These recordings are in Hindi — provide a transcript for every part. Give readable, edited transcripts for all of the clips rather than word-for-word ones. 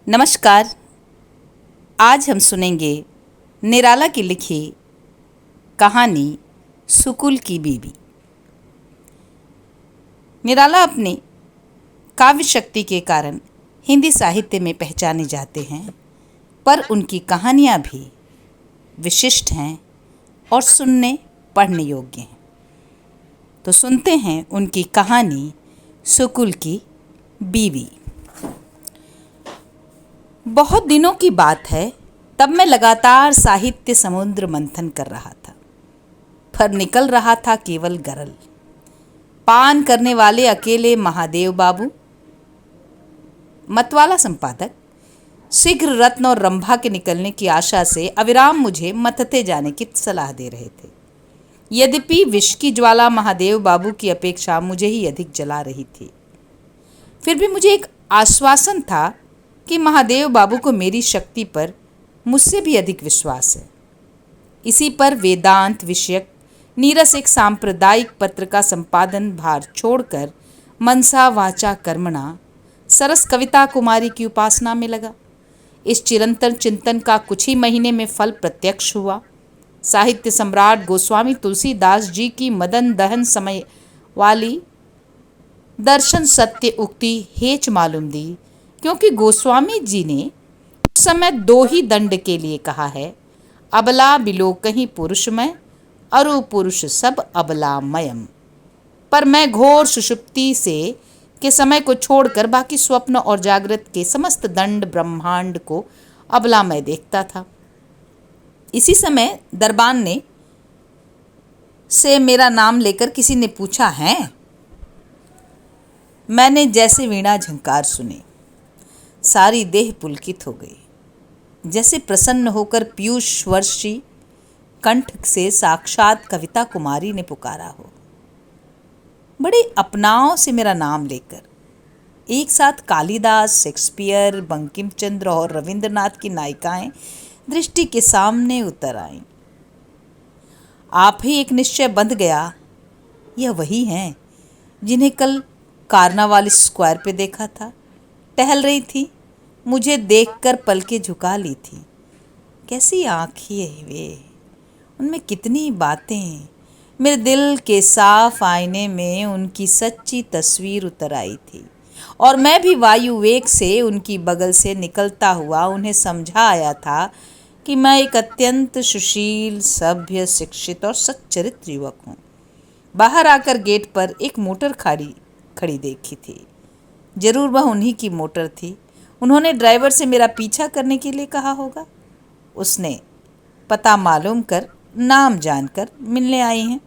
नमस्कार। आज हम सुनेंगे निराला की लिखी कहानी सुकुल की बीवी। निराला अपनी काव्य शक्ति के कारण हिंदी साहित्य में पहचाने जाते हैं, पर उनकी कहानियाँ भी विशिष्ट हैं और सुनने पढ़ने योग्य हैं। तो सुनते हैं उनकी कहानी सुकुल की बीवी। बहुत दिनों की बात है, तब मैं लगातार साहित्य समुद्र मंथन कर रहा था, पर निकल रहा था केवल गरल। पान करने वाले अकेले महादेव बाबू, मतवाला संपादक, शीघ्र रत्न और रंभा के निकलने की आशा से अविराम मुझे मथते जाने की सलाह दे रहे थे। यद्यपि विष की ज्वाला महादेव बाबू की अपेक्षा मुझे ही अधिक जला रही थी, फिर भी मुझे एक आश्वासन था कि महादेव बाबू को मेरी शक्ति पर मुझसे भी अधिक विश्वास है। इसी पर वेदांत विषयक नीरस एक सांप्रदायिक पत्र का संपादन भार छोड़कर मनसा वाचा कर्मणा सरस कविता कुमारी की उपासना में लगा। इस चिरंतन चिंतन का कुछ ही महीने में फल प्रत्यक्ष हुआ। साहित्य सम्राट गोस्वामी तुलसीदास जी की मदन दहन समय वाली दर्शन सत्य उक्ति हेच मालूम दी, क्योंकि गोस्वामी जी ने उस समय दो ही दंड के लिए कहा है, अबला बिलो कहीं पुरुषमय, अरु पुरुष सब अबलामयम। पर मैं घोर सुषुप्ति से के समय को छोड़कर बाकी स्वप्न और जागृत के समस्त दंड ब्रह्मांड को अबलामय देखता था। इसी समय दरबान ने से मेरा नाम लेकर किसी ने पूछा है। मैंने जैसे वीणा झंकार सुनी, सारी देह पुलकित हो गई, जैसे प्रसन्न होकर पीयूष वर्षी कंठ से साक्षात कविता कुमारी ने पुकारा हो। बड़े अपनाव से मेरा नाम लेकर एक साथ कालिदास, शेक्सपियर, बंकिम चंद्र और रविंद्रनाथ की नायिकाएं दृष्टि के सामने उतर आईं। आप ही एक निश्चय बंध गया, यह वही हैं जिन्हें कल कार्नावालिस स्क्वायर पे देखा था। टहल रही थी, मुझे देखकर पलकें झुका ली थी। कैसी आँखें वे, उनमें कितनी बातें। मेरे दिल के साफ आईने में उनकी सच्ची तस्वीर उतर आई थी, और मैं भी वायु वेग से उनकी बगल से निकलता हुआ उन्हें समझा आया था कि मैं एक अत्यंत सुशील, सभ्य, शिक्षित और सच्चरित्र युवक हूँ। बाहर आकर गेट पर एक मोटर खड़ी देखी थी। जरूर वह उन्हीं की मोटर थी। उन्होंने ड्राइवर से मेरा पीछा करने के लिए कहा होगा। उसने पता मालूम कर, नाम जानकर मिलने आई हैं।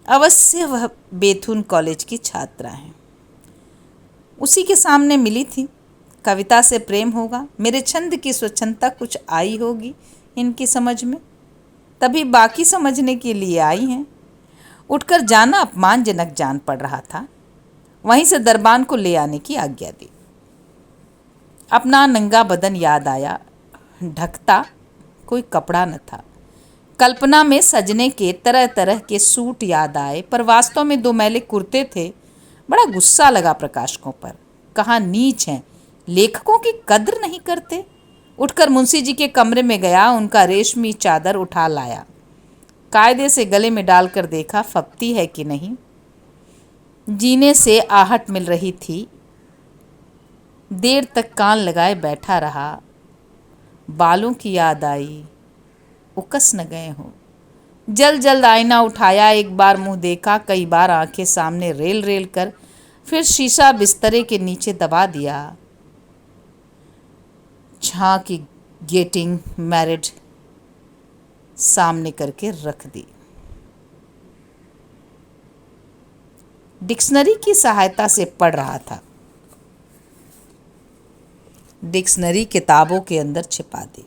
अवश्य वह बेथुन कॉलेज की छात्रा हैं। उसी के सामने मिली थी। कविता से प्रेम होगा, मेरे छंद की स्वच्छंदता कुछ आई होगी इनकी समझ में, तभी बाकी समझने के लिए आई हैं। उठकर जाना अपमानजनक जान पड़ रहा था। वहीं से दरबान को ले आने की आज्ञा दी। अपना नंगा बदन याद आया, ढकता कोई कपड़ा न था। कल्पना में सजने के तरह तरह के सूट याद आए, पर वास्तव में दो मैले कुर्ते थे। बड़ा गुस्सा लगा प्रकाशकों पर। कहाँ नीच हैं, लेखकों की कद्र नहीं करते। उठकर मुंशी जी के कमरे में गया, उनका रेशमी चादर उठा लाया। कायदे से गले में डालकर देखा फपती है कि नहीं। जीने से आहट मिल रही थी। देर तक कान लगाए बैठा रहा। बालों की याद आई, उकस न गए हो। जल्द जल्द आईना उठाया, एक बार मुंह देखा, कई बार आंखें सामने रेल रेल कर, फिर शीशा बिस्तरे के नीचे दबा दिया। झांकी गेटिंग मैरिड सामने करके रख दी। डिक्शनरी की सहायता से पढ़ रहा था। डिक्शनरी किताबों के अंदर छिपा दी।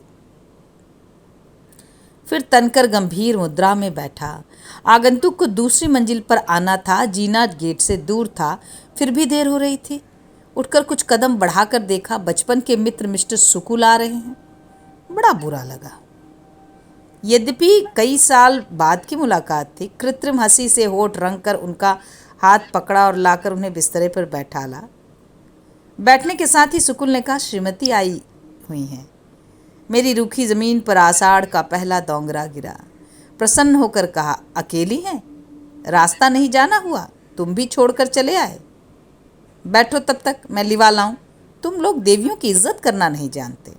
फिर तनकर गंभीर मुद्रा में बैठा। आगंतुक को दूसरी मंजिल पर आना था। जीना गेट से दूर था, फिर भी देर हो रही थी। उठकर कुछ कदम बढ़ाकर देखा, बचपन के मित्र मिस्टर सुकुल आ रहे हैं। बड़ा बुरा लगा। यद्यपि कई साल बाद की मुलाकात थी। कृत्रिम हंसी से होठ रंग कर उनका हाथ पकड़ा और लाकर उन्हें बिस्तरे पर बैठाला। बैठने के साथ ही सुकुल ने कहा, श्रीमती आई हुई हैं। मेरी रूखी ज़मीन पर आषाढ़ का पहला दोंगरा गिरा। प्रसन्न होकर कहा, अकेली हैं? रास्ता नहीं जाना हुआ? तुम भी छोड़कर चले आए? बैठो, तब तक मैं लिवा लाऊं। तुम लोग देवियों की इज्जत करना नहीं जानते।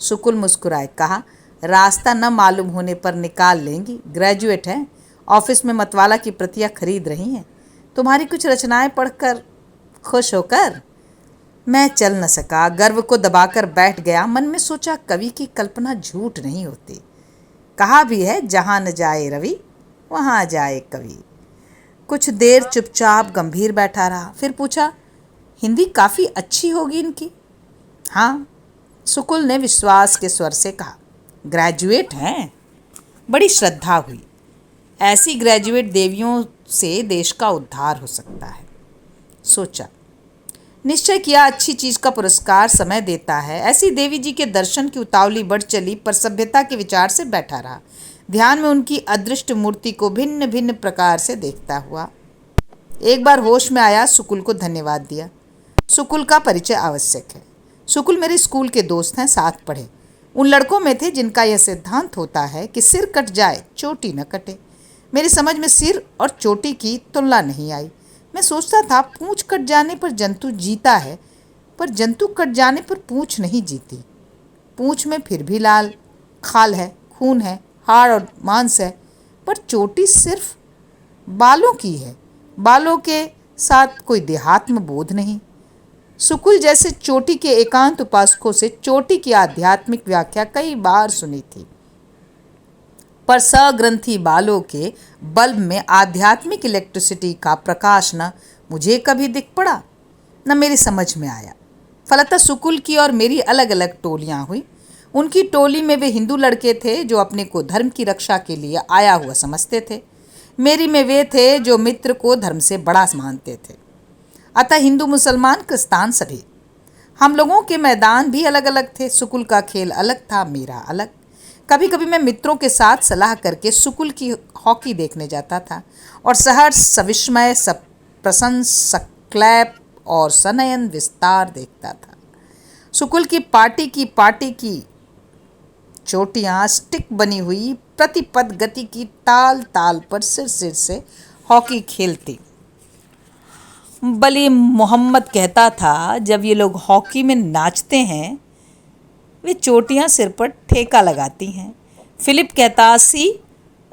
सुकुल मुस्कुराए, कहा, रास्ता न मालूम होने पर निकाल लेंगी। ग्रेजुएट हैं, ऑफिस में मतवाला की प्रतियां खरीद रही हैं। तुम्हारी कुछ रचनाएं पढ़कर खुश होकर मैं चल न सका। गर्व को दबाकर बैठ गया। मन में सोचा, कवि की कल्पना झूठ नहीं होती। कहा भी है, जहाँ न जाए रवि वहाँ जाए कवि। कुछ देर चुपचाप गंभीर बैठा रहा, फिर पूछा, हिंदी काफ़ी अच्छी होगी इनकी? हाँ, सुकुल ने विश्वास के स्वर से कहा। ग्रेजुएट हैं? बड़ी श्रद्धा हुई। ऐसी ग्रेजुएट देवियों से देश का उद्धार हो सकता है। सोचा, निश्चय किया, अच्छी चीज का पुरस्कार समय देता है। ऐसी देवी जी के दर्शन की उतावली बढ़ चली, पर सभ्यता के विचार से बैठा रहा, ध्यान में उनकी अदृष्ट मूर्ति को भिन्न भिन्न प्रकार से देखता हुआ। एक बार होश में आया, सुकुल को धन्यवाद दिया। सुकुल का परिचय आवश्यक है। सुकुल मेरे स्कूल के दोस्त हैं, साथ पढ़े। उन लड़कों में थे जिनका यह सिद्धांत होता है कि सिर कट जाए चोटी न कटे। मेरी समझ में सिर और चोटी की तुलना नहीं आई। मैं सोचता था, पूंछ कट जाने पर जंतु जीता है, पर जंतु कट जाने पर पूंछ नहीं जीती। पूंछ में फिर भी लाल खाल है, खून है, हाड़ और मांस है, पर चोटी सिर्फ बालों की है। बालों के साथ कोई देहात्म बोध नहीं। सुकुल जैसे चोटी के एकांत उपासकों से चोटी की आध्यात्मिक व्याख्या कई बार सुनी थी, पर सग्रंथी बालों के बल्ब में आध्यात्मिक इलेक्ट्रिसिटी का प्रकाश न मुझे कभी दिख पड़ा, न मेरी समझ में आया। फलतः सुकुल की और मेरी अलग अलग टोलियां हुई। उनकी टोली में वे हिंदू लड़के थे जो अपने को धर्म की रक्षा के लिए आया हुआ समझते थे। मेरी में वे थे जो मित्र को धर्म से बड़ा मानते थे। अतः हिंदू, मुसलमान, क्रिस्तान सभी। हम लोगों के मैदान भी अलग अलग थे। सुकुल का खेल अलग था, मेरा अलग। कभी कभी मैं मित्रों के साथ सलाह करके सुकुल की हॉकी देखने जाता था और सहर्ष, सविस्मय, सप्रशंस, सक्लैप और सनयन विस्तार देखता था। सुकुल की पार्टी की चोटियां स्टिक बनी हुई प्रतिपद गति की ताल ताल पर सिर सिर से हॉकी खेलती। बली मोहम्मद कहता था, जब ये लोग हॉकी में नाचते हैं वे चोटियां सिर पर ठेका लगाती हैं। फिलिप कहता, see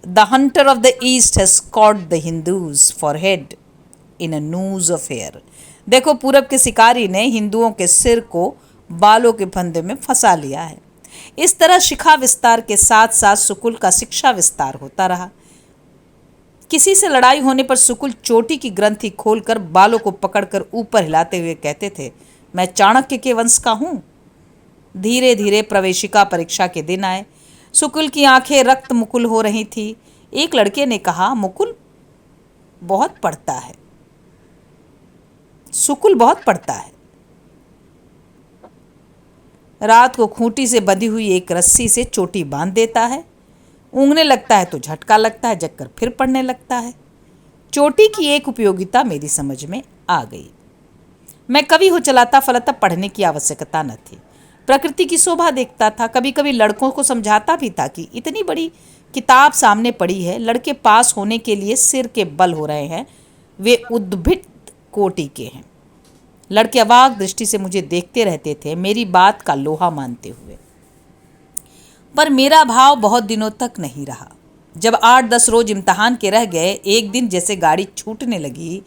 the hunter of the east has caught the Hindus forehead in a noose of hair. देखो, पूरब के शिकारी ने हिंदुओं के सिर को बालों के फंदे में फंसा लिया है। इस तरह शिखा विस्तार के साथ साथ सुकुल का शिक्षा विस्तार होता रहा। किसी से लड़ाई होने पर सुकुल चोटी की ग्रंथि खोलकर बालों को पकड़कर ऊपर हिलाते हुए कहते थे, मैं चाणक्य के वंश का हूं। धीरे धीरे प्रवेशिका परीक्षा के दिन आए। सुकुल की आंखें रक्त मुकुल हो रही थी। एक लड़के ने कहा, मुकुल बहुत पढ़ता है। सुकुल बहुत पढ़ता है। रात को खूंटी से बंधी हुई एक रस्सी से चोटी बांध देता है। ऊँघने लगता है तो झटका लगता है, जगकर फिर पढ़ने लगता है। चोटी की एक उपयोगिता मेरी समझ में आ गई। मैं कवि हो चलाता, फलतः पढ़ने की आवश्यकता न थी। प्रकृति की शोभा देखता था। कभी कभी लड़कों को समझाता भी था कि इतनी बड़ी किताब सामने पड़ी है, लड़के पास होने के लिए सिर के बल हो रहे हैं, वे उद्भिद कोटि के हैं। लड़के अवाक दृष्टि से मुझे देखते रहते थे, मेरी बात का लोहा मानते हुए। पर मेरा भाव बहुत दिनों तक नहीं रहा। जब 8-10 रोज इम्तहान के रह गए, एक दिन जैसे गाड़ी छूटने लगी,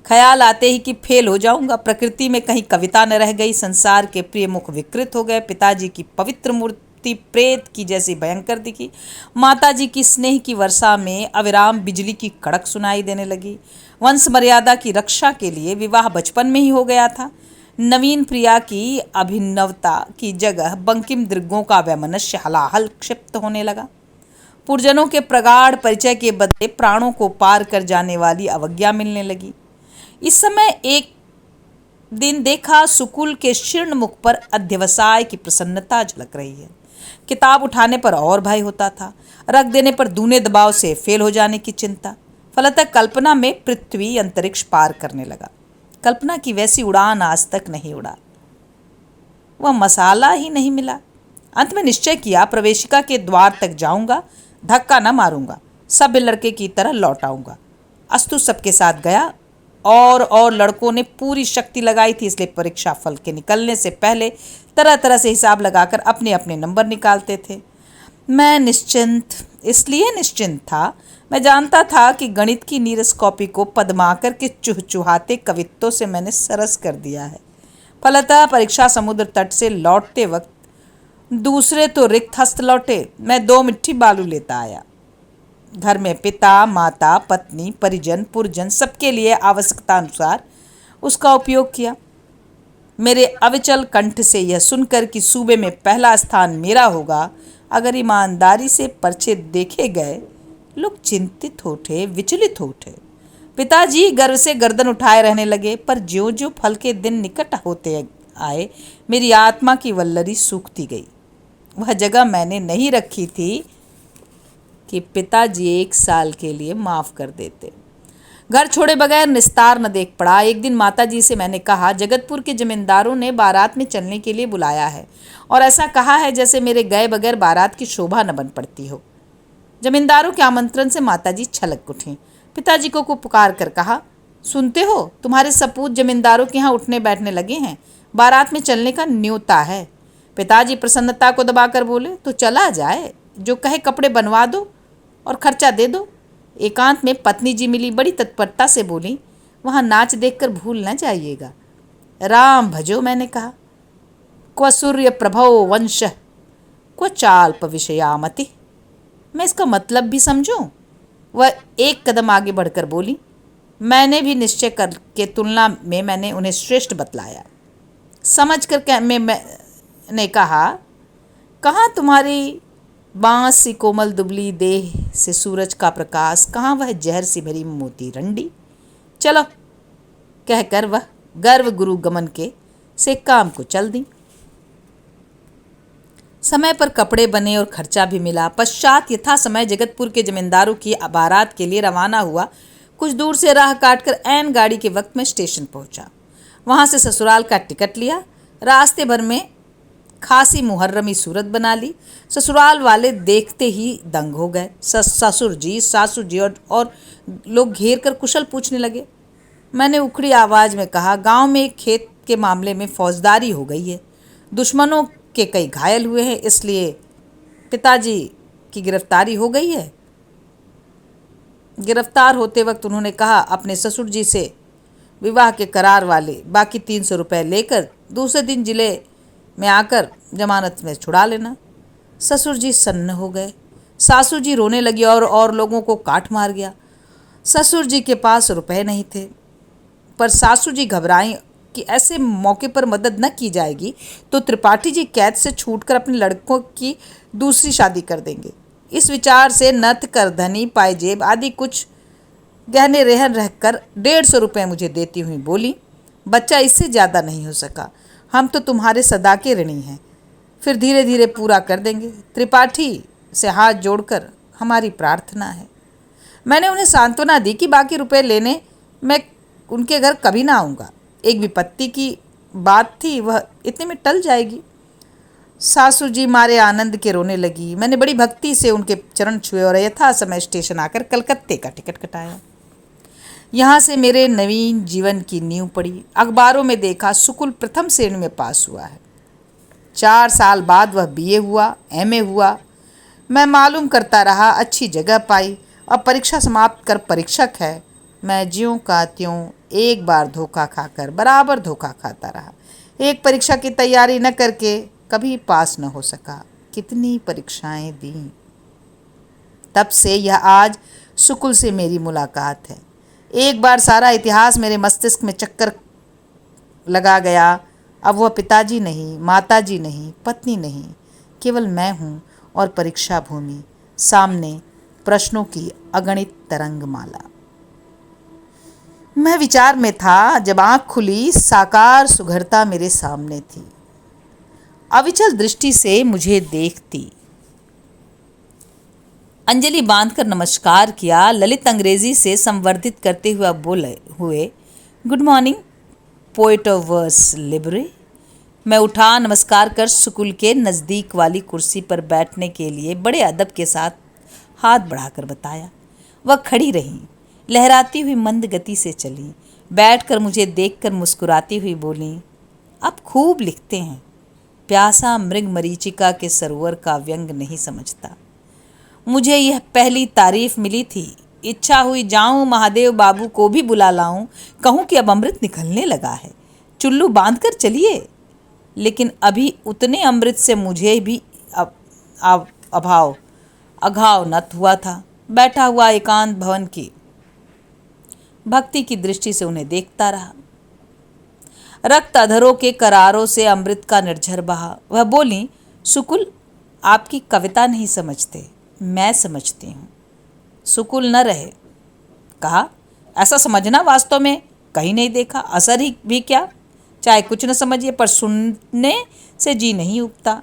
ख्याल आते ही कि फेल हो जाऊंगा। प्रकृति में कहीं कविता न रह गई। संसार के प्रिय मुख विकृत हो गए। पिताजी की पवित्र मूर्ति प्रेत की जैसी भयंकर दिखी। माताजी की स्नेह की वर्षा में अविराम बिजली की कड़क सुनाई देने लगी। वंश मर्यादा की रक्षा के लिए विवाह बचपन में ही हो गया था। नवीन प्रिया की अभिनवता की जगह बंकिम दृगों का वैमनस्य हलाहल क्षिप्त होने लगा। पुरजनों के प्रगाढ़ परिचय के बदले प्राणों को पार कर जाने वाली अवज्ञा मिलने लगी। इस समय एक दिन देखा, सुकुल के शीर्ण मुख पर अध्यवसाय की प्रसन्नता झलक रही है। किताब उठाने पर और भय होता था, रख देने पर दूने दबाव से फेल हो जाने की चिंता। फलतः कल्पना में पृथ्वी अंतरिक्ष पार करने लगा। कल्पना की वैसी उड़ान आज तक नहीं उड़ा। वह मसाला ही नहीं मिला। अंत में निश्चय किया, प्रवेशिका के द्वार तक जाऊंगा, धक्का न मारूंगा, सभ्य लड़के की तरह लौट आऊंगा। अस्तु सबके साथ गया और लड़कों ने पूरी शक्ति लगाई थी, इसलिए परीक्षा फल के निकलने से पहले तरह तरह से हिसाब लगाकर अपने अपने नंबर निकालते थे। मैं इसलिए निश्चिंत था। मैं जानता था कि गणित की नीरस कॉपी को पद्माकर के चुहचुहाते कवित्तों से मैंने सरस कर दिया है। फलतः परीक्षा समुद्र तट से लौटते वक्त दूसरे तो रिक्त हस्त लौटे। मैं 2 मिट्टी बालू लेता आया। घर में पिता, माता, पत्नी, परिजन, पुरजन सबके लिए आवश्यकता अनुसार उसका उपयोग किया। मेरे अविचल कंठ से यह सुनकर कि सूबे में पहला स्थान मेरा होगा, अगर ईमानदारी से पर्चे देखे गए, लोग चिंतित हो उठे, विचलित हो उठे। पिताजी गर्व से गर्दन उठाए रहने लगे, पर ज्यों ज्यों फल के दिन निकट होते आए, मेरी आत्मा की वल्लरी सूखती गई। वह जगह मैंने नहीं रखी थी कि पिताजी 1 साल के लिए माफ कर देते। घर छोड़े बगैर निस्तार न देख पड़ा। एक दिन माताजी से मैंने कहा, जगतपुर के जमींदारों ने बारात में चलने के लिए बुलाया है, और ऐसा कहा है जैसे मेरे गए बगैर बारात की शोभा न बन पड़ती हो। जमींदारों के आमंत्रण से माताजी छलक उठीं। पिताजी को पुकार कर कहा, सुनते हो, तुम्हारे सपूत जमींदारों के यहाँ उठने बैठने लगे हैं, बारात में चलने का न्योता है। पिताजी प्रसन्नता को दबाकर बोले, तो चला जाए, जो कहे कपड़े बनवा दो और खर्चा दे दो। एकांत में पत्नी जी मिली, बड़ी तत्परता से बोली, वहाँ नाच देखकर भूल न जाइएगा। राम भजो, मैंने कहा। क्व सूर्य प्रभो वंश क्व चाल्प विषयामति। मैं इसका मतलब भी समझूं? वह एक कदम आगे बढ़कर बोली, मैंने भी निश्चय करके तुलना में मैंने उन्हें श्रेष्ठ बतलाया। समझ कर मैंने कहा, कहाँ तुम्हारी बांस सी कोमल दुबली देह से सूरज का प्रकाश, कहाँ वह जहर सी भरी मोती रंडी। चलो, कहकर वह गर्व गुरु गमन के से काम को चल दी। समय पर कपड़े बने और खर्चा भी मिला। पश्चात यथा समय जगतपुर के जमींदारों की बारात के लिए रवाना हुआ। कुछ दूर से राह काटकर ऐन गाड़ी के वक्त में स्टेशन पहुंचा। वहां से ससुराल का टिकट लिया। रास्ते भर में खासी मुहर्रमी सूरत बना ली। ससुराल वाले देखते ही दंग हो गए। ससुर जी, सासू जी और लोग घेर कर कुशल पूछने लगे। मैंने उखड़ी आवाज़ में कहा, गांव में एक खेत के मामले में फौजदारी हो गई है, दुश्मनों के कई घायल हुए हैं, इसलिए पिताजी की गिरफ्तारी हो गई है। गिरफ्तार होते वक्त उन्होंने कहा, अपने ससुर जी से विवाह के करार वाले बाकी 300 रुपये लेकर दूसरे दिन जिले में आकर जमानत में छुड़ा लेना। ससुर जी सन्न हो गए। सासू जी रोने लगी और लोगों को काट मार गया। ससुर जी के पास रुपए नहीं थे, पर सासू जी घबराई कि ऐसे मौके पर मदद न की जाएगी तो त्रिपाठी जी कैद से छूटकर अपने लड़कों की दूसरी शादी कर देंगे। इस विचार से नथ, करधनी, पायजेब आदि कुछ गहने रहन रहकर 150 रुपये मुझे देती हुई बोली, बच्चा इससे ज़्यादा नहीं हो सका, हम तो तुम्हारे सदा के ऋणी हैं, फिर धीरे धीरे पूरा कर देंगे। त्रिपाठी से हाथ जोड़कर हमारी प्रार्थना है। मैंने उन्हें सांत्वना दी कि बाकी रुपए लेने मैं उनके घर कभी ना आऊँगा। एक विपत्ति की बात थी, वह इतने में टल जाएगी। सासू जी मारे आनंद के रोने लगी। मैंने बड़ी भक्ति से उनके चरण छुए और यथा समय स्टेशन आकर कलकत्ते का टिकट कटाया। यहाँ से मेरे नवीन जीवन की नींव पड़ी। अखबारों में देखा, सुकुल प्रथम श्रेणी में पास हुआ है। 4 साल बाद वह बीए हुआ, एमए हुआ। मैं मालूम करता रहा, अच्छी जगह पाई। अब परीक्षा समाप्त कर परीक्षक है। मैं ज्यों का त्यों एक बार धोखा खाकर बराबर धोखा खाता रहा। एक परीक्षा की तैयारी न करके कभी पास न हो सका। कितनी परीक्षाएं दी। तब से यह आज सुकुल से मेरी मुलाकात है। एक बार सारा इतिहास मेरे मस्तिष्क में चक्कर लगा गया। अब वह पिताजी नहीं, माताजी नहीं, पत्नी नहीं, केवल मैं हूँ और परीक्षा भूमि, सामने प्रश्नों की अगणित तरंगमाला। मैं विचार में था, जब आँख खुली साकार सुघरता मेरे सामने थी, अविचल दृष्टि से मुझे देखती। अंजलि बांधकर नमस्कार किया। ललित अंग्रेजी से संवर्धित करते हुए बोले हुए, good morning. Poet of vers libre. मैं उठा, नमस्कार कर सुकुल के नज़दीक वाली कुर्सी पर बैठने के लिए बड़े अदब के साथ हाथ बढ़ाकर बताया। वह खड़ी रहीं, लहराती हुई मंद गति से चली, बैठकर मुझे देखकर मुस्कुराती हुई बोली, आप खूब लिखते हैं। प्यासा मृग मरीचिका के सरोवर का व्यंग नहीं समझता। मुझे यह पहली तारीफ मिली थी। इच्छा हुई जाऊं, महादेव बाबू को भी बुला लाऊं, कहूं कि अब अमृत निकलने लगा है, चुल्लू बांध कर चलिए। लेकिन अभी उतने अमृत से मुझे भी अघाव न हुआ था। बैठा हुआ एकांत भवन की भक्ति की दृष्टि से उन्हें देखता रहा। रक्त अधरों के करारों से अमृत का निर्झर बहा। वह बोली, सुकुल, आपकी कविता नहीं समझते, मैं समझती हूँ। सुकुल न रहे। कहा, ऐसा समझना वास्तव में कहीं नहीं देखा। असर ही भी क्या, चाहे कुछ न समझिए, पर सुनने से जी नहीं उबता।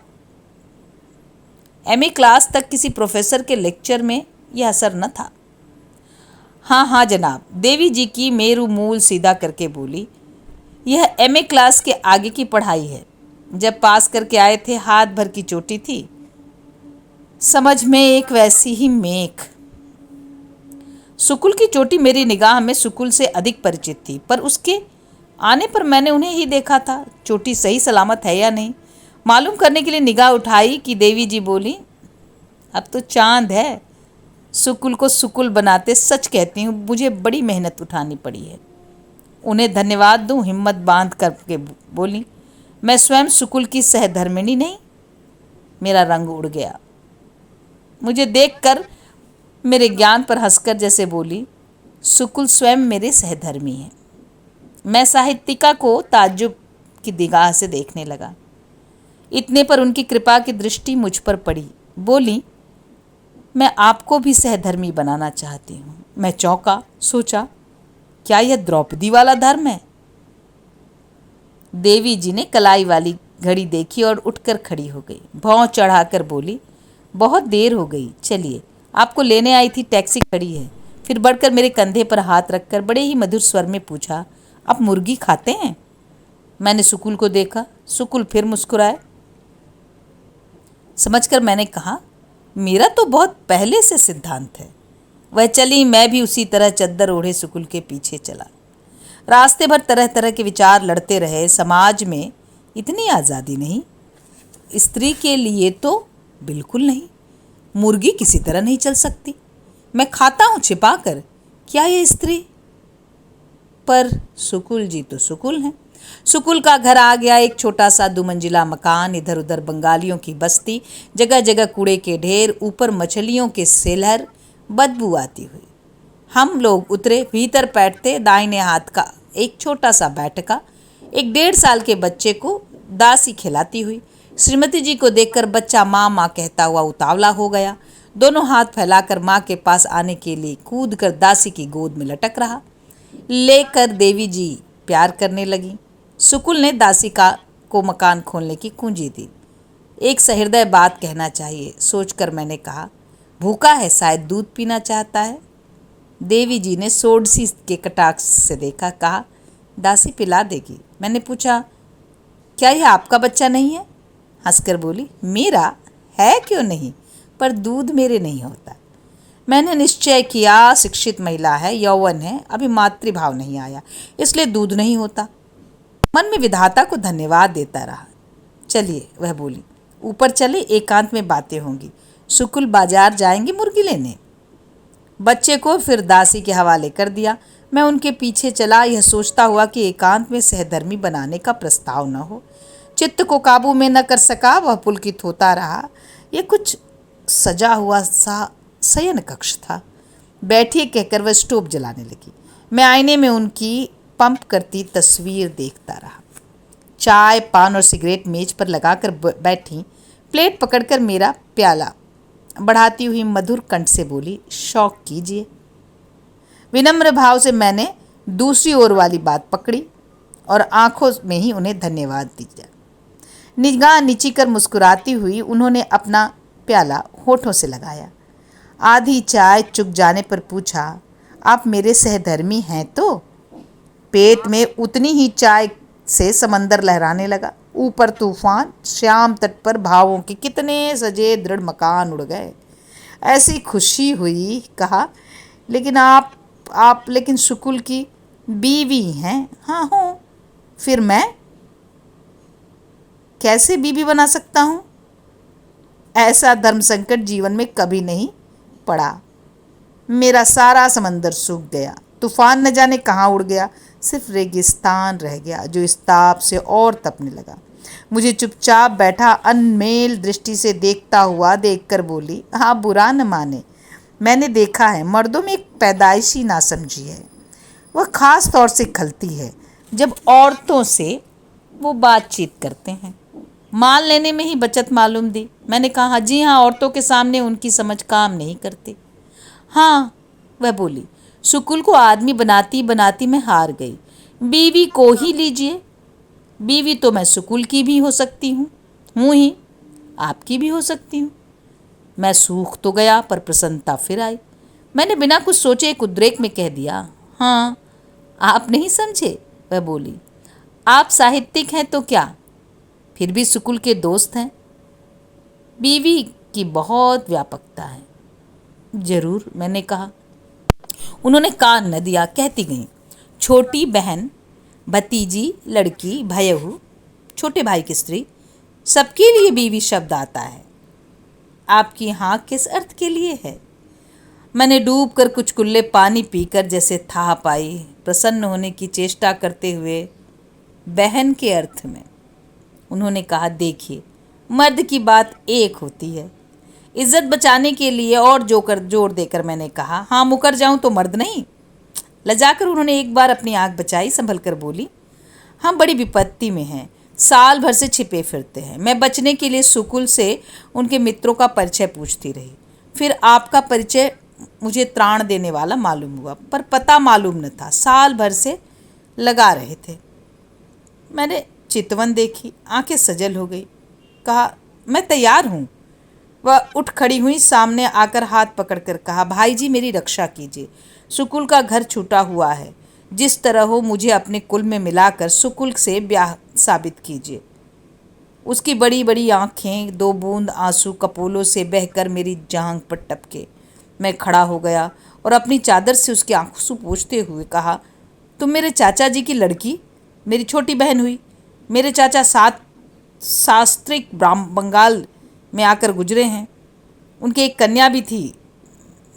एमए क्लास तक किसी प्रोफेसर के लेक्चर में यह असर न था। हाँ हाँ जनाब, देवी जी की मेरू मूल सीधा करके बोली, यह एमए क्लास के आगे की पढ़ाई है। जब पास करके आए थे, हाथ भर की चोटी थी, समझ में एक वैसी ही मेख। सुकुल की चोटी मेरी निगाह में सुकुल से अधिक परिचित थी, पर उसके आने पर मैंने उन्हें ही देखा था। चोटी सही सलामत है या नहीं मालूम करने के लिए निगाह उठाई कि देवी जी बोली, अब तो चांद है। सुकुल को सुकुल बनाते सच कहती हूँ, मुझे बड़ी मेहनत उठानी पड़ी है। उन्हें धन्यवाद दूँ, हिम्मत बांध करके बोली, मैं स्वयं सुकुल की सहधर्मिणी नहीं। मेरा रंग उड़ गया। मुझे देखकर मेरे ज्ञान पर हंसकर जैसे बोली, सुकुल स्वयं मेरे सहधर्मी हैं। मैं साहित्यिका को ताज्जुब की निगाह से देखने लगा। इतने पर उनकी कृपा की दृष्टि मुझ पर पड़ी। बोली, मैं आपको भी सहधर्मी बनाना चाहती हूँ। मैं चौंका, सोचा, क्या यह द्रौपदी वाला धर्म है? देवी जी ने कलाई वाली घड़ी देखी और उठकर खड़ी हो गई। भौं चढ़ाकर बोली, बहुत देर हो गई, चलिए, आपको लेने आई थी, टैक्सी खड़ी है। फिर बढ़कर मेरे कंधे पर हाथ रखकर बड़े ही मधुर स्वर में पूछा, आप मुर्गी खाते हैं? मैंने सुकुल को देखा। सुकुल फिर मुस्कुराए। समझकर मैंने कहा, मेरा तो बहुत पहले से सिद्धांत है। वह चली, मैं भी उसी तरह चद्दर ओढ़े सुकुल के पीछे चला। रास्ते भर तरह तरह के विचार लड़ते रहे। समाज में इतनी आज़ादी नहीं, स्त्री के लिए तो बिल्कुल नहीं। मुर्गी किसी तरह नहीं चल सकती। मैं खाता हूँ छिपा कर, क्या ये स्त्री? पर सुकुल जी तो सुकुल हैं। सुकुल का घर आ गया, एक छोटा सा 2 मंजिला मकान, इधर उधर बंगालियों की बस्ती, जगह जगह कूड़े के ढेर, ऊपर मछलियों के सेलर, बदबू आती हुई। हम लोग उतरे। भीतर बैठते दाहिने हाथ का एक छोटा सा बैठका, एक 1.5 साल के बच्चे को दासी खिलाती हुई। श्रीमती जी को देखकर बच्चा माँ माँ कहता हुआ उतावला हो गया। दोनों हाथ फैलाकर माँ के पास आने के लिए कूद कर दासी की गोद में लटक रहा। लेकर देवी जी प्यार करने लगी। सुकुल ने दासी को मकान खोलने की कुंजी दी। एक सहृदय बात कहना चाहिए, सोचकर मैंने कहा, भूखा है, शायद दूध पीना चाहता है। देवी जी ने सोडसी के कटाक्ष से देखा, कहा, दासी पिला देगी। मैंने पूछा, क्या यह आपका बच्चा नहीं है? हंसकर बोली, मेरा है, क्यों नहीं, पर दूध मेरे नहीं होता। मैंने निश्चय किया, शिक्षित महिला है, यौवन है, अभी मातृभाव नहीं आया, इसलिए दूध नहीं होता। मन में विधाता को धन्यवाद देता रहा। चलिए, वह बोली, ऊपर चले, एकांत में बातें होंगी। सुकुल बाजार जाएंगे मुर्गी लेने। बच्चे को फिर दासी के हवाले कर दिया। मैं उनके पीछे चला, यह सोचता हुआ कि एकांत में सहधर्मी बनाने का प्रस्ताव न हो। चित्त को काबू में न कर सका, वह पुलकित होता रहा। यह कुछ सजा हुआ सा शयन कक्ष था। बैठिए कहकर वह स्टोव जलाने लगी। मैं आईने में उनकी पंप करती तस्वीर देखता रहा। चाय, पान और सिगरेट मेज पर लगाकर बैठी, प्लेट पकड़कर मेरा प्याला बढ़ाती हुई मधुर कंठ से बोली, शौक कीजिए। विनम्र भाव से मैंने दूसरी ओर वाली बात पकड़ी और आंखों में ही उन्हें धन्यवाद दिया। निगाह नीची कर मुस्कुराती हुई उन्होंने अपना प्याला होठों से लगाया। आधी चाय चुक जाने पर पूछा, आप मेरे सहधर्मी हैं तो? पेट में उतनी ही चाय से समंदर लहराने लगा। ऊपर तूफान, श्याम तट पर भावों के कितने सजे दृढ़ मकान उड़ गए। ऐसी खुशी हुई। कहा, लेकिन आप लेकिन शुकुल की बीवी हैं? हाँ हूँ। फिर मैं कैसे बीवी बना सकता हूँ? ऐसा धर्म संकट जीवन में कभी नहीं पड़ा। मेरा सारा समंदर सूख गया, तूफान न जाने कहाँ उड़ गया, सिर्फ रेगिस्तान रह गया जो इस ताप से और तपने लगा। मुझे चुपचाप बैठा अनमेल दृष्टि से देखता हुआ देखकर बोली, हाँ, बुरा न माने, मैंने देखा है मर्दों में एक पैदाइशी नासमझी है। वह खास तौर से खलती है जब औरतों से वो बातचीत करते हैं। मान लेने में ही बचत मालूम दी। मैंने कहा, जी हाँ, औरतों के सामने उनकी समझ काम नहीं करती। हाँ, वह बोली, शुकुल को आदमी बनाती बनाती मैं हार गई। बीवी को ही लीजिए। बीवी तो मैं शुकुल की भी हो सकती हूँ ही, आपकी भी हो सकती हूँ। मैं सूख तो गया पर प्रसन्नता फिर आई। मैंने बिना कुछ सोचे एक उद्रेक में कह दिया, हाँ, आप नहीं समझे? वह बोली, आप साहित्यिक हैं तो क्या, फिर भी शुकुल के दोस्त हैं। बीवी की बहुत व्यापकता है। जरूर, मैंने कहा। उन्होंने कान न दिया, कहती गईं, छोटी बहन, भतीजी, लड़की, भयहू, छोटे भाई की स्त्री, सबके लिए बीवी शब्द आता है। आपकी हाँ किस अर्थ के लिए है? मैंने डूब कर कुछ कुल्ले पानी पीकर जैसे था पाई, प्रसन्न होने की चेष्टा करते हुए, बहन के अर्थ में। उन्होंने कहा, देखिए, मर्द की बात एक होती है। इज्जत बचाने के लिए और जोर देकर मैंने कहा, हाँ, मुकर जाऊं तो मर्द नहीं। लजाकर उन्होंने एक बार अपनी आंख बचाई, संभल कर बोली, हम बड़ी विपत्ति में हैं, साल भर से छिपे फिरते हैं। मैं बचने के लिए शुकुल से उनके मित्रों का परिचय पूछती रही। फिर आपका परिचय मुझे त्राण देने वाला मालूम हुआ, पर पता मालूम न था। साल भर से लगा रहे थे। मैंने चितवन देखी, आंखें सजल हो गई। कहा, मैं तैयार हूँ। वह उठ खड़ी हुई, सामने आकर हाथ पकड़कर कहा, भाई जी, मेरी रक्षा कीजिए। शुकुल का घर छूटा हुआ है। जिस तरह हो मुझे अपने कुल में मिलाकर शुकुल से ब्याह साबित कीजिए। उसकी बड़ी बड़ी आंखें, दो बूंद आंसू कपोलों से बहकर मेरी जांघ पर टपके। मैं खड़ा हो गया और अपनी चादर से उसके आंसू पोंछते हुए कहा, तुम मेरे चाचा जी की लड़की, मेरी छोटी बहन हुई। मेरे चाचा शास्त्रिक बंगाल में आकर गुजरे हैं। उनकी एक कन्या भी थी,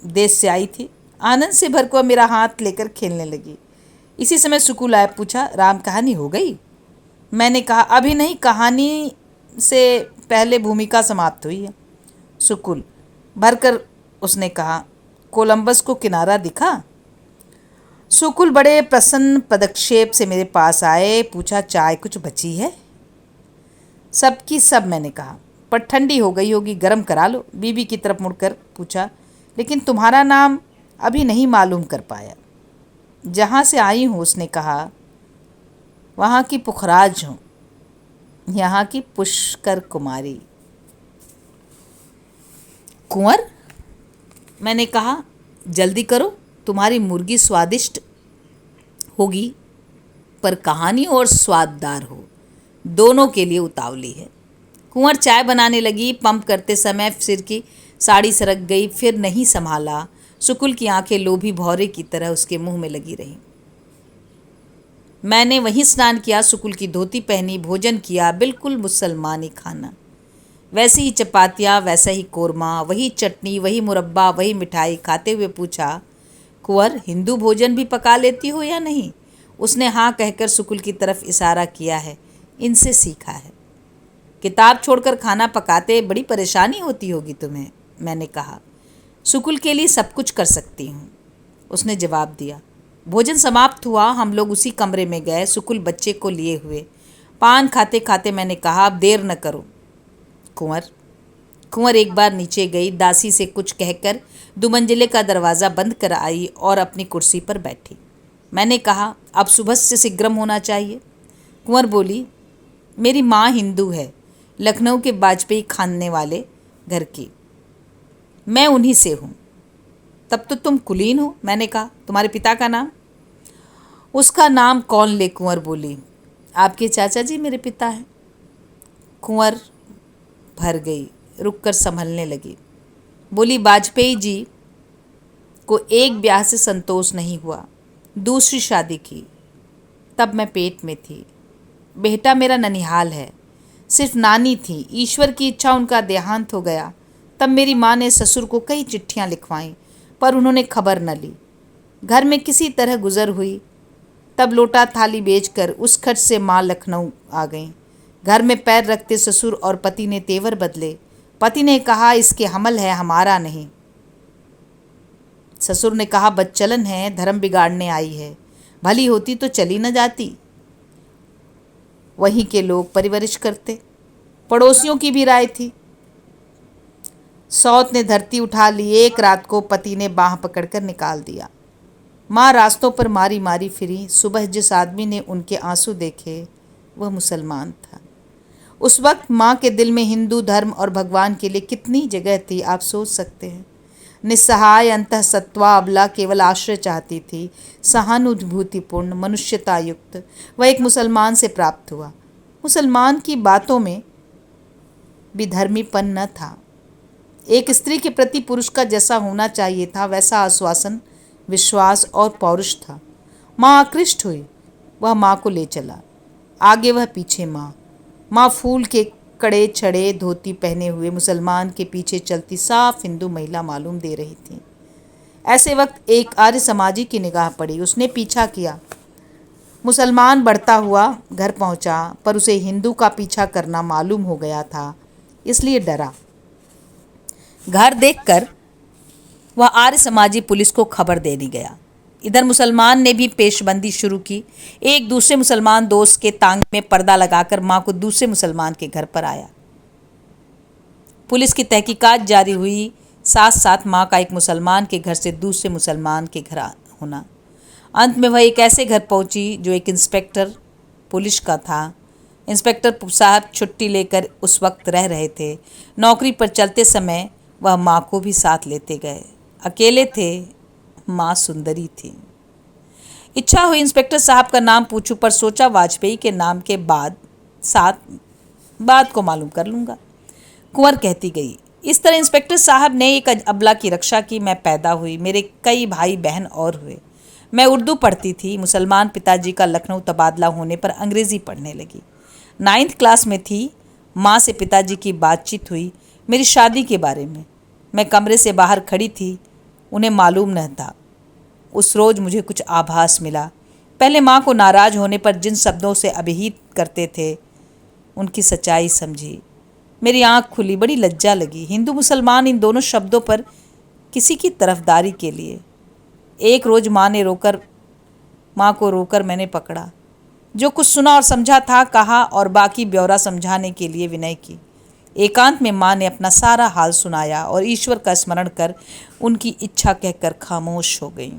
देश से आई थी। आनंद से भरकर मेरा हाथ लेकर खेलने लगी। इसी समय शुकुल आए, पूछा, राम कहानी हो गई? मैंने कहा, अभी नहीं, कहानी से पहले भूमिका समाप्त हुई है। शुकुल भरकर उसने कहा, कोलंबस को किनारा दिखा? शुकुल बड़े प्रसन्न पदक्षेप से मेरे पास आए, पूछा, चाय कुछ बची है? सबकी सब, मैंने कहा, पर ठंडी हो गई होगी, गर्म करा लो। बीबी की तरफ मुड़कर पूछा, लेकिन तुम्हारा नाम अभी नहीं मालूम कर पाया। जहाँ से आई हूँ, उसने कहा, वहाँ की पुखराज हूँ, यहाँ की पुष्कर कुमारी। कुंवर? मैंने कहा, जल्दी करो, तुम्हारी मुर्गी स्वादिष्ट होगी, पर कहानी और स्वाददार हो, दोनों के लिए उतावली है। कुंवर चाय बनाने लगी। पंप करते समय सिर की साड़ी सरक गई, फिर नहीं संभाला। शुकुल की आंखें लोभी भौरे की तरह उसके मुंह में लगी रहीं। मैंने वहीं स्नान किया, शुकुल की धोती पहनी, भोजन किया, बिल्कुल मुसलमानी खाना। वैसी ही चपातियाँ, वैसा ही कोरमा, वही चटनी, वही मुरब्बा, वही मिठाई। खाते हुए पूछा, कुंवर, हिंदू भोजन भी पका लेती हो या नहीं? उसने हाँ कहकर शुकुल की तरफ इशारा किया है, इनसे सीखा है। किताब छोड़कर खाना पकाते बड़ी परेशानी होती होगी तुम्हें, मैंने कहा। शुकुल के लिए सब कुछ कर सकती हूँ, उसने जवाब दिया। भोजन समाप्त हुआ, हम लोग उसी कमरे में गए, शुकुल बच्चे को लिए हुए। पान खाते खाते मैंने कहा, अब देर न करो कुंवर एक बार नीचे गई, दासी से कुछ कहकर दुमंजिले का दरवाज़ा बंद कर आई और अपनी कुर्सी पर बैठी। मैंने कहा, अब सुबह से शीघ्रम होना चाहिए। कुंवर बोली, मेरी माँ हिंदू है, लखनऊ के वाजपेयी खाने वाले घर की, मैं उन्हीं से हूँ। तब तो तुम कुलीन हो, मैंने कहा। तुम्हारे पिता का नाम? उसका नाम कौन ले, कुंवर बोली। आपके चाचा जी मेरे पिता हैं। कुंवर भर गई, रुककर संभलने लगी। बोली, वाजपेयी जी को एक ब्याह से संतोष नहीं हुआ, दूसरी शादी की। तब मैं पेट में थी। बेटा मेरा ननिहाल है। सिर्फ नानी थी। ईश्वर की इच्छा उनका देहांत हो गया। तब मेरी माँ ने ससुर को कई चिट्ठियाँ लिखवाईं, पर उन्होंने खबर न ली। घर में किसी तरह गुजर हुई। तब लोटा थाली बेचकर उस खर्च से माँ लखनऊ आ गईं। घर में पैर रखते ससुर और पति ने तेवर बदले। पति ने कहा, इसके हमल है, हमारा नहीं। ससुर ने कहा, बदचलन है, धर्म बिगाड़ने आई है, भली होती तो चली न जाती। वहीं के लोग परिवरिश करते। पड़ोसियों की भी राय थी। सौत ने धरती उठा ली। एक रात को पति ने बाह पकड़कर निकाल दिया। माँ रास्तों पर मारी मारी फिरी। सुबह जिस आदमी ने उनके आंसू देखे वह मुसलमान था। उस वक्त माँ के दिल में हिंदू धर्म और भगवान के लिए कितनी जगह थी, आप सोच सकते हैं। निस्सहाय अंतःसत्त्वा अबला केवल आश्रय चाहती थी, सहानुभूतिपूर्ण मनुष्यतायुक्त। वह एक मुसलमान से प्राप्त हुआ। मुसलमान की बातों में भी धर्मीपन न था। एक स्त्री के प्रति पुरुष का जैसा होना चाहिए था वैसा आश्वासन, विश्वास और पौरुष था। माँ आकृष्ट हुई। वह माँ को ले चला। आगे वह, पीछे माँ। माँ फूल के कड़े छड़े धोती पहने हुए मुसलमान के पीछे चलती साफ हिंदू महिला मालूम दे रही थी। ऐसे वक्त एक आर्य समाजी की निगाह पड़ी। उसने पीछा किया। मुसलमान बढ़ता हुआ घर पहुंचा, पर उसे हिंदू का पीछा करना मालूम हो गया था, इसलिए डरा। घर देखकर वह आर्य समाजी पुलिस को खबर देने गया। इधर मुसलमान ने भी पेशबंदी शुरू की। एक दूसरे मुसलमान दोस्त के तांगे में पर्दा लगाकर माँ को दूसरे मुसलमान के घर पर आया। पुलिस की तहकीकात जारी हुई। साथ साथ माँ का एक मुसलमान के घर से दूसरे मुसलमान के घर होना। अंत में वह एक ऐसे घर पहुंची जो एक इंस्पेक्टर पुलिस का था। इंस्पेक्टर साहब छुट्टी लेकर उस वक्त रह रहे थे। नौकरी पर चलते समय वह माँ को भी साथ लेते गए। अकेले थे। माँ सुंदरी थी। इच्छा हुई इंस्पेक्टर साहब का नाम पूछूं, पर सोचा वाजपेयी के नाम के बाद साथ बात को मालूम कर लूँगा। कुंवर कहती गई। इस तरह इंस्पेक्टर साहब ने एक अबला की रक्षा की। मैं पैदा हुई। मेरे कई भाई बहन और हुए। मैं उर्दू पढ़ती थी। मुसलमान पिताजी का लखनऊ तबादला होने पर अंग्रेज़ी पढ़ने लगी। 9th क्लास में थी। माँ से पिताजी की बातचीत हुई मेरी शादी के बारे में। मैं कमरे से बाहर खड़ी थी। उन्हें मालूम न था। उस रोज़ मुझे कुछ आभास मिला। पहले माँ को नाराज़ होने पर जिन शब्दों से अभिहित करते थे उनकी सच्चाई समझी। मेरी आँख खुली। बड़ी लज्जा लगी। हिंदू मुसलमान इन दोनों शब्दों पर किसी की तरफदारी के लिए। एक रोज़ माँ को रोकर मैंने पकड़ा। जो कुछ सुना और समझा था कहा, और बाकी ब्यौरा समझाने के लिए विनय की। एकांत में माँ ने अपना सारा हाल सुनाया और ईश्वर का स्मरण कर उनकी इच्छा कहकर खामोश हो गई।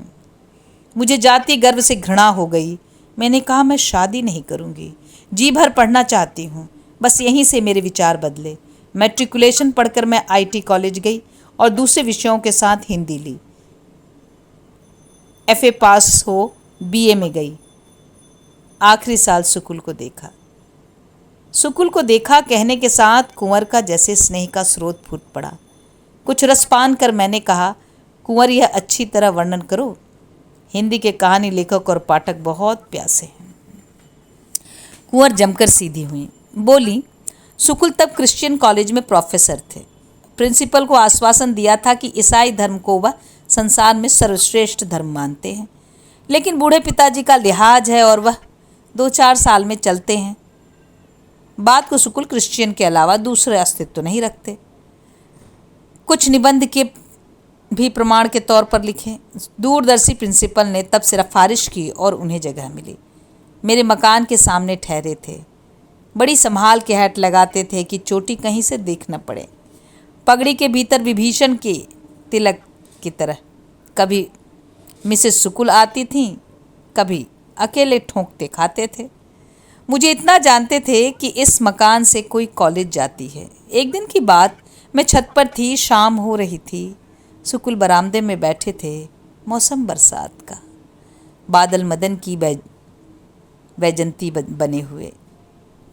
मुझे जाति गर्व से घृणा हो गई। मैंने कहा, मैं शादी नहीं करूँगी। जी भर पढ़ना चाहती हूँ। बस यहीं से मेरे विचार बदले। मैट्रिकुलेशन पढ़कर मैं IT कॉलेज गई और दूसरे विषयों के साथ हिंदी ली। FA पास हो BA में गई। आखिरी साल सुकुल को देखा। सुकुल को देखा कहने के साथ कुंवर का जैसे स्नेह का स्रोत फूट पड़ा। कुछ रसपान कर मैंने कहा, कुंवर, यह अच्छी तरह वर्णन करो। हिंदी के कहानी लेखक और पाठक बहुत प्यासे हैं। कुंवर जमकर सीधी हुई। बोली, सुकुल तब क्रिश्चियन कॉलेज में प्रोफेसर थे। प्रिंसिपल को आश्वासन दिया था कि ईसाई धर्म को वह संसार में सर्वश्रेष्ठ धर्म मानते हैं, लेकिन बूढ़े पिताजी का लिहाज है और वह 2-4 साल में चलते हैं। बात को सुकुल क्रिश्चियन के अलावा दूसरे अस्तित्व नहीं रखते। कुछ निबंध के भी प्रमाण के तौर पर लिखे। दूरदर्शी प्रिंसिपल ने तब सिफारिश की और उन्हें जगह मिली। मेरे मकान के सामने ठहरे थे। बड़ी संभाल के हैट लगाते थे कि चोटी कहीं से दिख न पड़े। पगड़ी के भीतर विभीषण के तिलक की तरह। कभी मिसेस सुकुल आती थीं, कभी अकेले ठोंकते खाते थे। मुझे इतना जानते थे कि इस मकान से कोई कॉलेज जाती है। एक दिन की बात, मैं छत पर थी। शाम हो रही थी। सुकुल बरामदे में बैठे थे। मौसम बरसात का। बादल मदन की वैजंती बने हुए।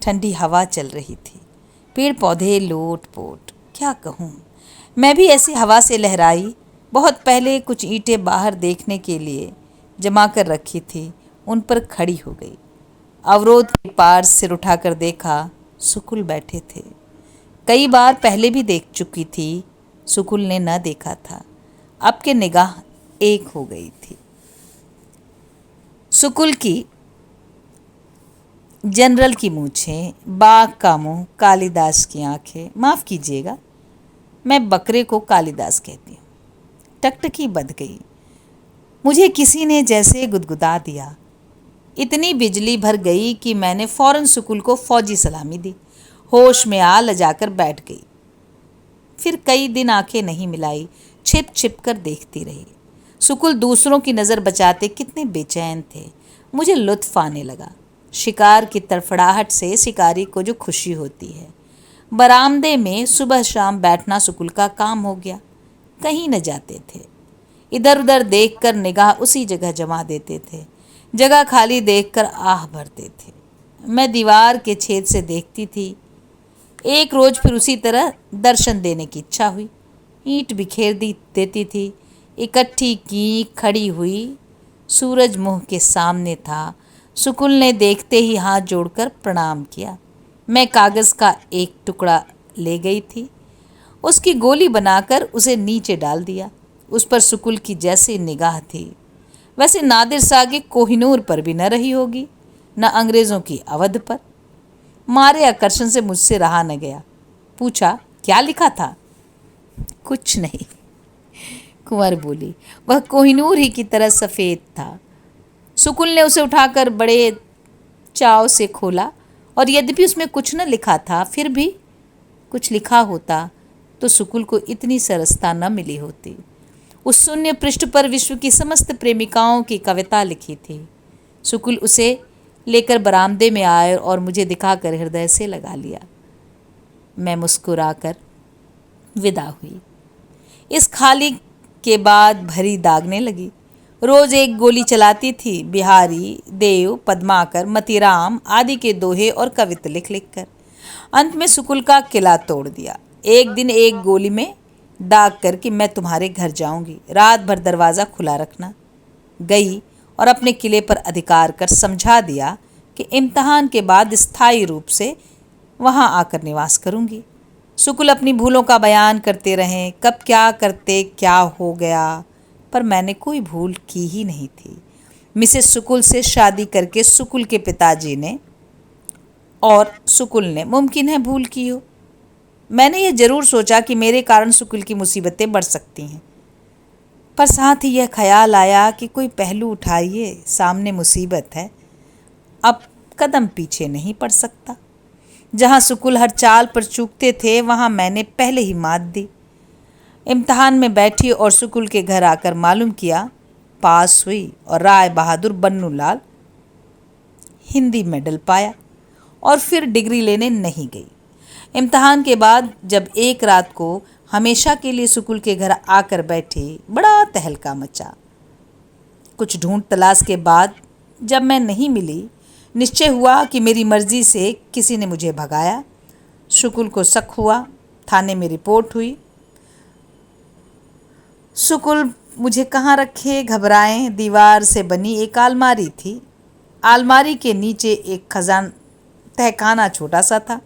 ठंडी हवा चल रही थी, पेड़ पौधे लोट पोट। क्या कहूँ, मैं भी ऐसी हवा से लहराई। बहुत पहले कुछ ईंटें बाहर देखने के लिए जमा कर रखी थी, उन पर खड़ी हो गई। अवरोध के पार सिर उठाकर देखा, सुकुल बैठे थे। कई बार पहले भी देख चुकी थी, सुकुल ने न देखा था। अब के निगाह एक हो गई थी। सुकुल की जनरल की मूछें, बाघ का मुंह, कालिदास की आंखें। माफ़ कीजिएगा, मैं बकरे को कालिदास कहती हूँ। टकटकी बंध गई। मुझे किसी ने जैसे गुदगुदा दिया। इतनी बिजली भर गई कि मैंने फौरन सुकुल को फौजी सलामी दी। होश में आ लजाकर बैठ गई। फिर कई दिन आंखें नहीं मिलाई, छिप छिप कर देखती रही। सुकुल दूसरों की नज़र बचाते कितने बेचैन थे। मुझे लुत्फ आने लगा। शिकार की तड़फड़ाहट से शिकारी को जो खुशी होती है। बरामदे में सुबह शाम बैठना सुकुल का काम हो गया। कहीं न जाते थे। इधर उधर देखकर निगाह उसी जगह जमा देते थे। जगह खाली देखकर आह भरते थे। मैं दीवार के छेद से देखती थी। एक रोज फिर उसी तरह दर्शन देने की इच्छा हुई। ईंट बिखेर देती थी। इकट्ठी की, खड़ी हुई। सूरज मुंह के सामने था। सुकुल ने देखते ही हाथ जोड़कर प्रणाम किया। मैं कागज़ का एक टुकड़ा ले गई थी। उसकी गोली बनाकर उसे नीचे डाल दिया। उस पर सुकुल की जैसे निगाह थी, वैसे नादिर शाह के कोहिनूर पर भी न रही होगी, न अंग्रेज़ों की अवध पर। मारे आकर्षण से मुझसे रहा न गया। पूछा, क्या लिखा था? कुछ नहीं, कुंवर बोली। वह कोहिनूर ही की तरह सफ़ेद था। सुकुल ने उसे उठाकर बड़े चाव से खोला, और यद्यपि उसमें कुछ न लिखा था, फिर भी कुछ लिखा होता तो सुकुल को इतनी सरसता न मिली होती। उस शून्य पृष्ठ पर विश्व की समस्त प्रेमिकाओं की कविता लिखी थी। सुकुल उसे लेकर बरामदे में आए और मुझे दिखाकर हृदय से लगा लिया। मैं मुस्कुराकर विदा हुई। इस खाली के बाद भरी दागने लगी। रोज एक गोली चलाती थी। बिहारी, देव, पद्माकर, मतीराम आदि के दोहे और कविता लिख लिख कर। अंत में सुकुल का किला तोड़ दिया। एक दिन एक गोली में दाग कर कि मैं तुम्हारे घर जाऊंगी, रात भर दरवाज़ा खुला रखना। गई और अपने किले पर अधिकार कर समझा दिया कि इम्तहान के बाद स्थायी रूप से वहाँ आकर निवास करूंगी। सुकुल अपनी भूलों का बयान करते रहें, कब क्या करते क्या हो गया, पर मैंने कोई भूल की ही नहीं थी। मिसेस सुकुल से शादी करके सुकुल के पिताजी ने और सुकुल ने मुमकिन है भूल की हो। मैंने यह जरूर सोचा कि मेरे कारण सुकुल की मुसीबतें बढ़ सकती हैं, पर साथ ही यह ख्याल आया कि कोई पहलू उठाइए, सामने मुसीबत है, अब कदम पीछे नहीं पड़ सकता। जहाँ सुकुल हर चाल पर चूकते थे, वहाँ मैंने पहले ही मात दी। इम्तहान में बैठी और सुकुल के घर आकर मालूम किया, पास हुई और राय बहादुर बन्नूलाल हिंदी मेडल पाया, और फिर डिग्री लेने नहीं गई। इम्तहान के बाद जब एक रात को हमेशा के लिए सुकुल के घर आकर बैठी, बड़ा तहलका मचा। कुछ ढूंढ तलाश के बाद जब मैं नहीं मिली, निश्चय हुआ कि मेरी मर्जी से किसी ने मुझे भगाया। सुकुल को शक हुआ। थाने में रिपोर्ट हुई। सुकुल मुझे कहाँ रखे घबराए। दीवार से बनी एक अलमारी थी। अलमारी के नीचे एक तहखाना छोटा सा था।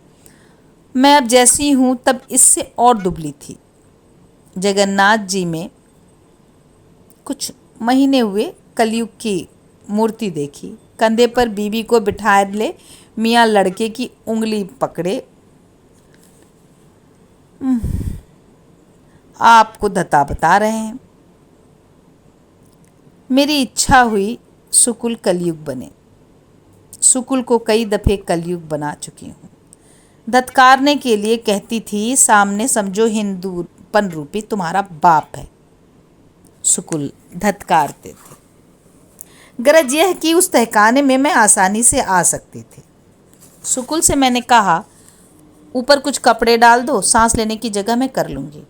मैं अब जैसी हूँ तब इससे और दुबली थी। जगन्नाथ जी में कुछ महीने हुए कलयुग की मूर्ति देखी। कंधे पर बीबी को बिठा ले मियाँ लड़के की उंगली पकड़े। आपको धता बता रहे हैं। मेरी इच्छा हुई सुकुल कलयुग बने। सुकुल को कई दफ़े कलयुग बना चुकी हूँ। धत्कारने के लिए कहती थी, सामने समझो हिंदूपन रूपी तुम्हारा बाप है। सुकुल धत्कारते थे। गरज यह कि उस तहखाने में मैं आसानी से आ सकती थी। सुकुल से मैंने कहा, ऊपर कुछ कपड़े डाल दो, सांस लेने की जगह मैं कर लूँगी।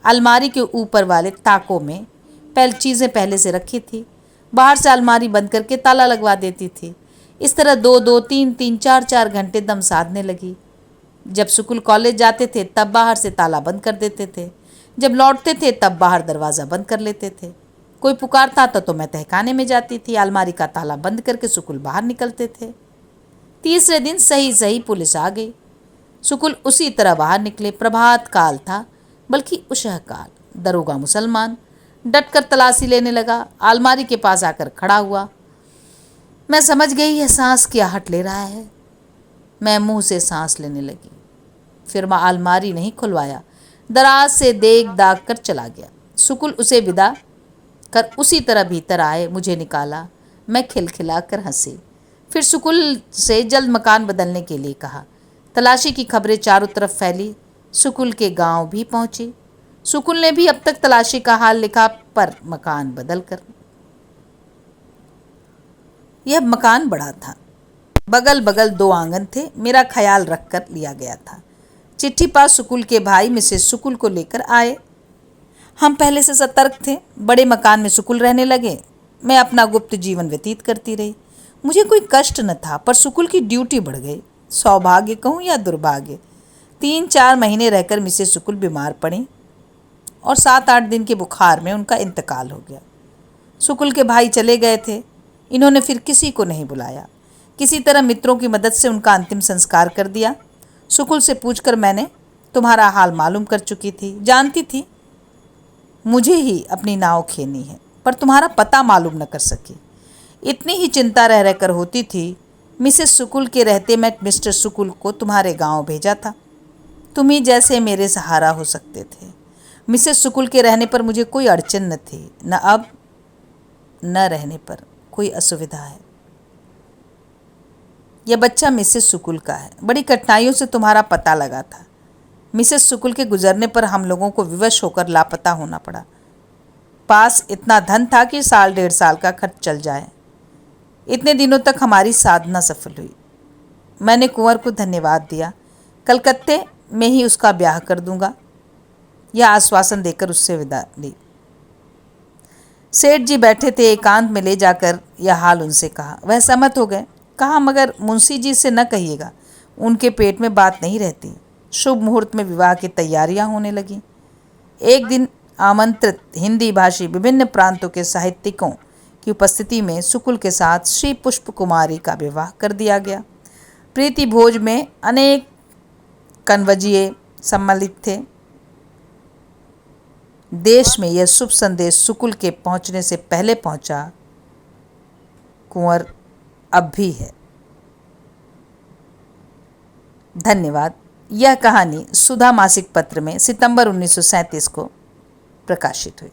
अलमारी के ऊपर वाले ताकों में चीज़ें पहले से रखी थी। बाहर से अलमारी बंद करके ताला लगवा देती थी। इस तरह 2-2, 3-3, 4-4 घंटे दम साधने लगी। जब स्कूल कॉलेज जाते थे तब बाहर से ताला बंद कर देते थे, जब लौटते थे तब बाहर दरवाज़ा बंद कर लेते थे। कोई पुकारता था तो मैं तहखाने में जाती थी, अलमारी का ताला बंद करके स्कूल बाहर निकलते थे। तीसरे दिन सही सही पुलिस आ गई। सुकुल उसी तरह बाहर निकले। प्रभात काल था, बल्कि उषह काल। दरोगा मुसलमान डटकर तलाशी लेने लगा। अलमारी के पास आकर खड़ा हुआ। मैं समझ गई यह सांस की आहट ले रहा है। मैं मुंह से सांस लेने लगी। फिर मैं अलमारी नहीं खुलवाया, दराज से देख दाग कर चला गया। सुकुल उसे विदा कर उसी तरह भीतर आए, मुझे निकाला। मैं खिलखिला कर हंसी। फिर सुकुल से जल्द मकान बदलने के लिए कहा। तलाशी की खबरें चारों तरफ फैली। सुकुल के गांव भी पहुंची। सुकुल ने भी अब तक तलाशी का हाल लिखा, पर मकान बदल कर। यह मकान बड़ा था। बगल बगल 2 आंगन थे। मेरा ख्याल रख कर लिया गया था। चिट्ठी पास सुकुल के भाई मिसेस सुकुल को लेकर आए। हम पहले से सतर्क थे। बड़े मकान में सुकुल रहने लगे। मैं अपना गुप्त जीवन व्यतीत करती रही। मुझे कोई कष्ट न था, पर सुकुल की ड्यूटी बढ़ गई। सौभाग्य कहूँ या दुर्भाग्य, 3-4 महीने रहकर मिसेस सुकुल बीमार पड़ी और 7-8 दिन के बुखार में उनका इंतकाल हो गया। सुकुल के भाई चले गए थे। इन्होंने फिर किसी को नहीं बुलाया। किसी तरह मित्रों की मदद से उनका अंतिम संस्कार कर दिया। सुकुल से पूछकर मैंने तुम्हारा हाल मालूम कर चुकी थी। जानती थी मुझे ही अपनी नाव खेनी है, पर तुम्हारा पता मालूम न कर सकी। इतनी ही चिंता रह रहकर होती थी। मिसेस सुकुल के रहते मैं मिस्टर सुकुल को तुम्हारे गांव भेजा था। तुम ही जैसे मेरे सहारा हो सकते थे। मिसेस सुकुल के रहने पर मुझे कोई अड़चन न थी, न अब न रहने पर कोई असुविधा है। यह बच्चा मिसेस सुकुल का है। बड़ी कठिनाइयों से तुम्हारा पता लगा था। मिसेस सुकुल के गुजरने पर हम लोगों को विवश होकर लापता होना पड़ा। पास इतना धन था कि 1.5 साल का खर्च चल जाए। इतने दिनों तक हमारी साधना सफल हुई। मैंने कुंवर को धन्यवाद दिया। कलकत्ते में ही उसका ब्याह कर दूंगा, यह आश्वासन देकर उससे विदा ली। सेठ जी बैठे थे। एकांत में ले जाकर यह हाल उनसे कहा। वह सहमत हो गए। कहा, मगर मुंशी जी से न कहिएगा, उनके पेट में बात नहीं रहती। शुभ मुहूर्त में विवाह की तैयारियां होने लगीं। एक दिन आमंत्रित हिंदी भाषी विभिन्न प्रांतों के साहित्यिकों की उपस्थिति में सुकुल के साथ श्री पुष्प कुमारी का विवाह कर दिया गया। प्रीति भोज में अनेक कनवजिए सम्मिलित थे। देश में यह शुभ संदेश सुकुल के पहुंचने से पहले पहुंचा। कुंवर अब भी है। धन्यवाद। यह कहानी सुधा मासिक पत्र में सितंबर 1937 को प्रकाशित हुई।